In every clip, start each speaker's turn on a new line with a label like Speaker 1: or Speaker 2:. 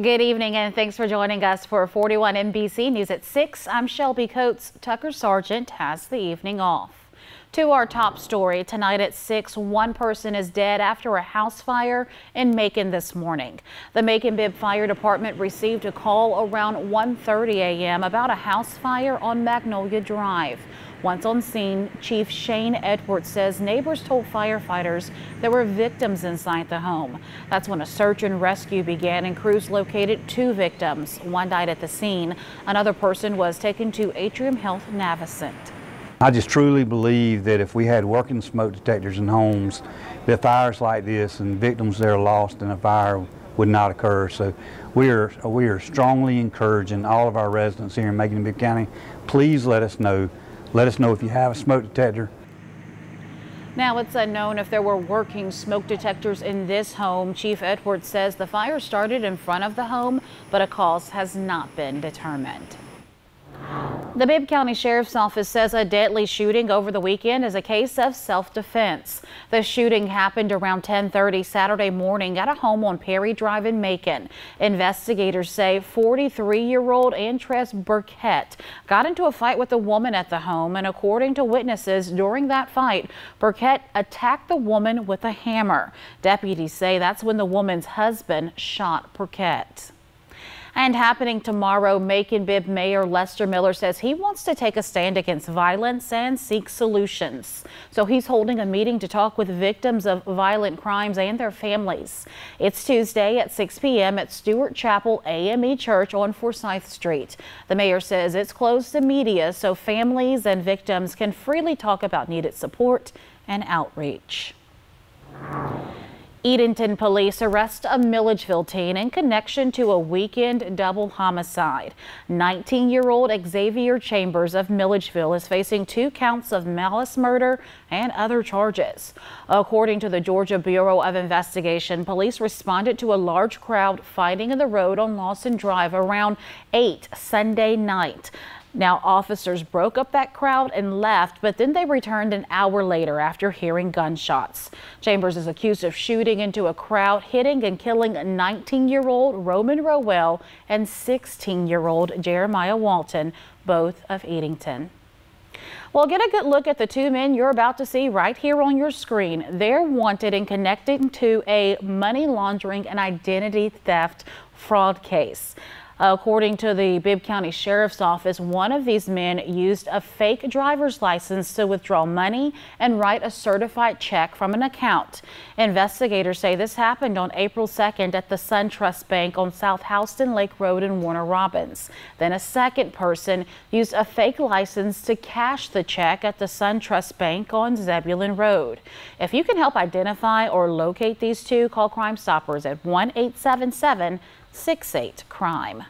Speaker 1: Good evening and thanks for joining us for 41 NBC News at 6. I'm Shelby Coates. Tucker Sargent has the evening off. To our top story tonight at 6, one person is dead after a house fire in Macon this morning. The Macon-Bibb Fire Department received a call around 1:30 a.m. about a house fire on Magnolia Drive. Once on scene, Chief Shane Edwards says neighbors told firefighters there were victims inside the home. That's when a search and rescue began and crews located 2 victims. One died at the scene. Another person was taken to Atrium Health Navicent.
Speaker 2: I just truly believe that if we had working smoke detectors in homes, that fires like this and victims that are lost in a fire would not occur. So we are strongly encouraging all of our residents here in Macon-Bibb County, please let us know. Let us know if you have a smoke detector.
Speaker 1: Now, it's unknown if there were working smoke detectors in this home. Chief Edwards says the fire started in front of the home, but a cause has not been determined. The Bibb County Sheriff's Office says a deadly shooting over the weekend is a case of self-defense. The shooting happened around 10:30 Saturday morning at a home on Perry Drive in Macon. Investigators say 43-year-old Antrez Burkett got into a fight with a woman at the home, and according to witnesses, during that fight, Burkett attacked the woman with a hammer. Deputies say that's when the woman's husband shot Burkett. And happening tomorrow, Macon-Bibb Mayor Lester Miller says he wants to take a stand against violence and seek solutions. So he's holding a meeting to talk with victims of violent crimes and their families. It's Tuesday at 6 p.m. at Stewart Chapel AME Church on Forsyth Street. The mayor says it's closed to media so families and victims can freely talk about needed support and outreach. Edenton police arrest a Milledgeville teen in connection to a weekend double homicide. 19-year-old Xavier Chambers of Milledgeville is facing 2 counts of malice murder and other charges. According to the Georgia Bureau of Investigation, police responded to a large crowd fighting in the road on Lawson Drive around 8 Sunday night. Now, officers broke up that crowd and left, but then they returned an hour later after hearing gunshots. Chambers is accused of shooting into a crowd, hitting and killing 19-year-old Roman Rowell and 16-year-old Jeremiah Walton, both of Edenton. Well, get a good look at the 2 men you're about to see right here on your screen. They're wanted in connecting to a money laundering and identity theft fraud case. According to the Bibb County Sheriff's Office, one of these men used a fake driver's license to withdraw money and write a certified check from an account. Investigators say this happened on April 2nd at the SunTrust Bank on South Houston Lake Road in Warner Robins. Then a second person used a fake license to cash the check at the SunTrust Bank on Zebulon Road. If you can help identify or locate these 2, call Crime Stoppers at 1-877-68-CRIME.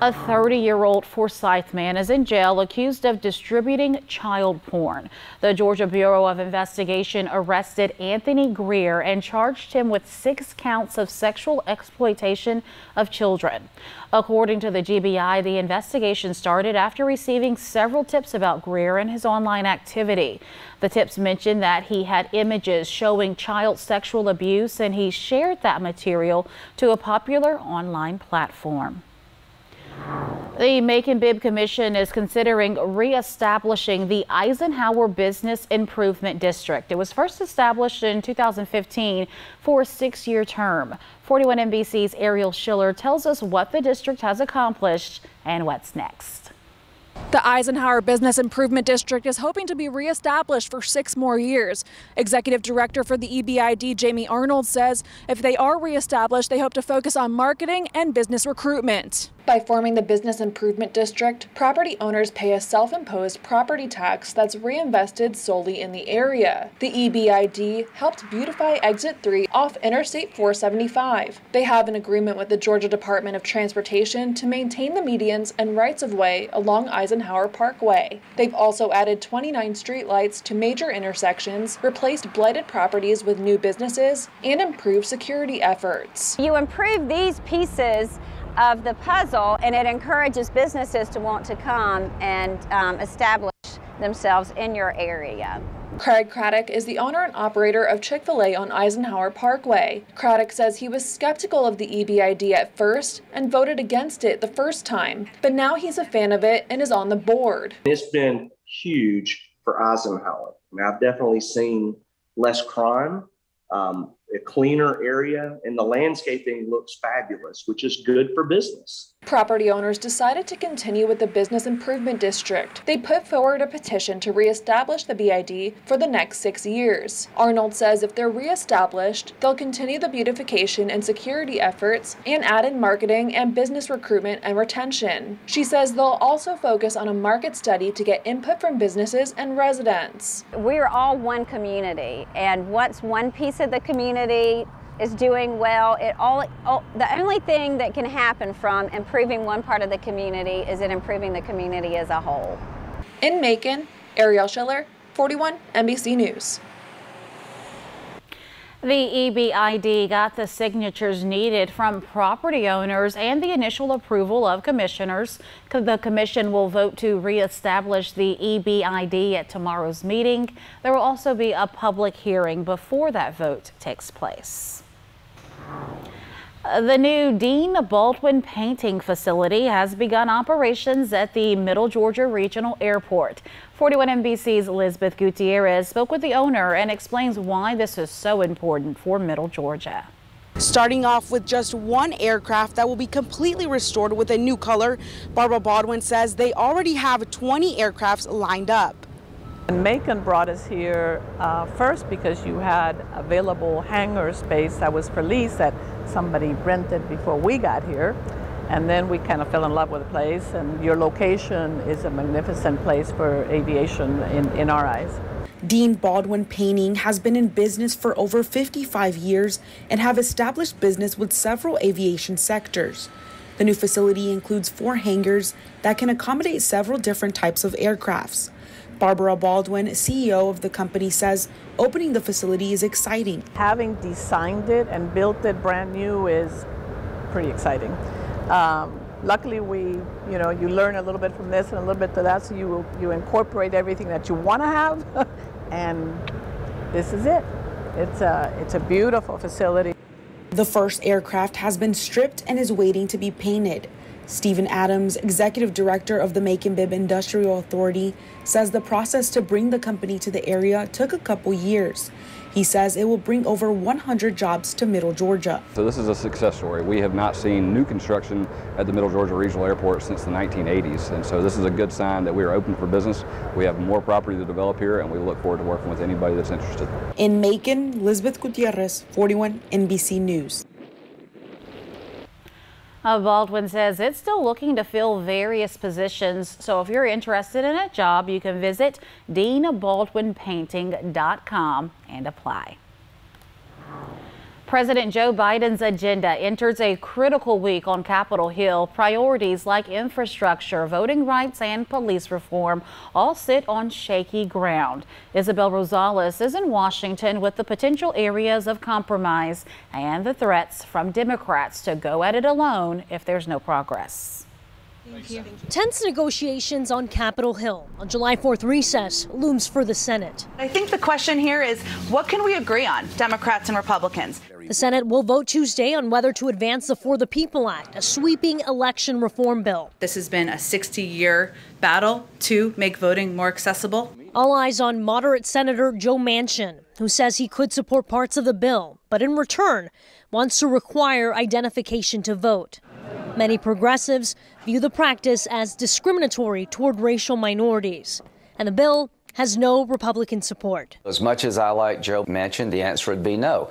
Speaker 1: A 30-year-old Forsyth man is in jail accused of distributing child porn. The Georgia Bureau of Investigation arrested Anthony Greer and charged him with 6 counts of sexual exploitation of children. According to the GBI, the investigation started after receiving several tips about Greer and his online activity. The tips mentioned that he had images showing child sexual abuse, and he shared that material to a popular online platform. The Macon-Bibb Commission is considering reestablishing the Eisenhower Business Improvement District. It was first established in 2015 for a 6-year term. 41 NBC's Ariel Schiller tells us what the district has accomplished and what's next.
Speaker 3: The Eisenhower Business Improvement District is hoping to be reestablished for 6 more years. Executive Director for the EBID, Jamie Arnold, says if they are reestablished, they hope to focus on marketing and business recruitment. By forming the Business Improvement District, property owners pay a self-imposed property tax that's reinvested solely in the area. The EBID helped beautify Exit 3 off Interstate 475. They have an agreement with the Georgia Department of Transportation to maintain the medians and rights-of-way along Eisenhower Parkway. They've also added 29 streetlights to major intersections, replaced blighted properties with new businesses, and improved security efforts.
Speaker 4: You improve these pieces of the puzzle, and it encourages businesses to want to come and establish themselves in your area.
Speaker 3: Craig Craddock is the owner and operator of Chick-fil-A on Eisenhower Parkway. Craddock says he was skeptical of the EBID at first and voted against it the first time, but now he's a fan of it and is on the board.
Speaker 5: It's been huge for Eisenhower. I've definitely seen less crime, a cleaner area, and the landscaping looks fabulous, which is good for business.
Speaker 3: Property owners decided to continue with the Business Improvement District. They put forward a petition to reestablish the BID for the next 6 years. Arnold says if they're reestablished, they'll continue the beautification and security efforts and add in marketing and business recruitment and retention. She says they'll also focus on a market study to get input from businesses and residents.
Speaker 4: We are all one community, and once one piece of the community is doing well, the only thing that can happen from improving one part of the community is it improving the community as a whole.
Speaker 3: In Macon, Ariel Schiller, 41 NBC News.
Speaker 1: The EBID got the signatures needed from property owners and the initial approval of commissioners. The commission will vote to reestablish the EBID at tomorrow's meeting. There will also be a public hearing before that vote takes place. The new Dean Baldwin painting facility has begun operations at the Middle Georgia Regional Airport. 41 NBC's Elizabeth Gutierrez spoke with the owner and explains why this is so important for Middle Georgia.
Speaker 6: Starting off with just one aircraft that will be completely restored with a new color, Barbara Baldwin says they already have 20 aircrafts lined up.
Speaker 7: And Macon brought us here first because you had available hangar space that was for lease that somebody rented before we got here. And then we kind of fell in love with the place, and your location is a magnificent place for aviation in our eyes.
Speaker 6: Dean Baldwin Painting has been in business for over 55 years and have established business with several aviation sectors. The new facility includes 4 hangars that can accommodate several different types of aircrafts. Barbara Baldwin, CEO of the company, says opening the facility is exciting.
Speaker 7: Having designed it and built it brand new is pretty exciting. Luckily, you learn a little bit from this and a little bit to that, so you incorporate everything that you want to have, and this is it. It's a beautiful facility.
Speaker 6: The first aircraft has been stripped and is waiting to be painted. Stephen Adams, executive director of the Macon-Bibb Industrial Authority, says the process to bring the company to the area took a couple years. He says it will bring over 100 jobs to Middle Georgia.
Speaker 8: So this is a success story. We have not seen new construction at the Middle Georgia Regional Airport since the 1980s. And so this is a good sign that we are open for business. We have more property to develop here, and we look forward to working with anybody that's interested.
Speaker 6: In Macon, Elizabeth Gutierrez, 41 NBC News.
Speaker 1: Baldwin says it's still looking to fill various positions, so if you're interested in a job, you can visit deanbaldwinpainting.com and apply. President Joe Biden's agenda enters a critical week on Capitol Hill. Priorities like infrastructure, voting rights, and police reform all sit on shaky ground. Isabel Rosales is in Washington with the potential areas of compromise and the threats from Democrats to go at it alone if there's no progress.
Speaker 9: Tense negotiations on Capitol Hill. On July 4th recess looms for the Senate.
Speaker 10: I think the question here is, what can we agree on, Democrats and Republicans?
Speaker 9: The Senate will vote Tuesday on whether to advance the For the People Act, a sweeping election reform bill.
Speaker 10: This has been a 60-year battle to make voting more accessible.
Speaker 9: All eyes on moderate Senator Joe Manchin, who says he could support parts of the bill, but in return wants to require identification to vote. Many progressives view the practice as discriminatory toward racial minorities, and the bill has no Republican support.
Speaker 11: As much as I like Joe Manchin, the answer would be no.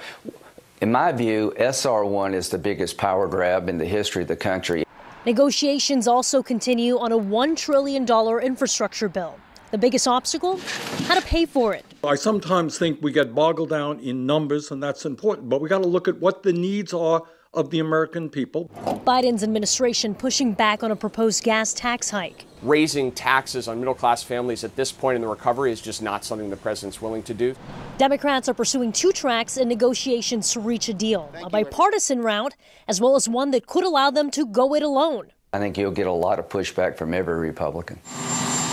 Speaker 11: In my view, SR1 is the biggest power grab in the history of the country.
Speaker 9: Negotiations also continue on a $1 trillion infrastructure bill. The biggest obstacle? How to pay for it.
Speaker 12: I sometimes think we get boggled down in numbers, and that's important, but we got to look at what the needs are of the American people.
Speaker 9: Biden's administration pushing back on a proposed gas tax hike.
Speaker 13: Raising taxes on middle-class families at this point in the recovery is just not something the president's willing to do.
Speaker 9: Democrats are pursuing 2 tracks in negotiations to reach a deal, a bipartisan route, as well as one that could allow them to go it alone.
Speaker 11: I think you'll get a lot of pushback from every Republican.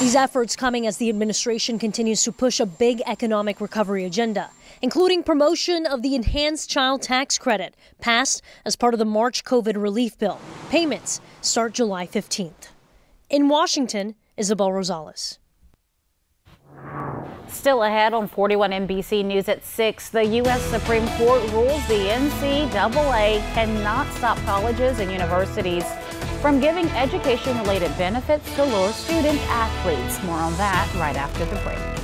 Speaker 9: These efforts coming as the administration continues to push a big economic recovery agenda, including promotion of the enhanced child tax credit, passed as part of the March COVID relief bill. Payments start July 15th. In Washington, Isabel Rosales.
Speaker 1: Still ahead on 41 NBC News at 6, the U.S. Supreme Court rules the NCAA cannot stop colleges and universities from giving education-related benefits to lure student athletes. More on that right after the break.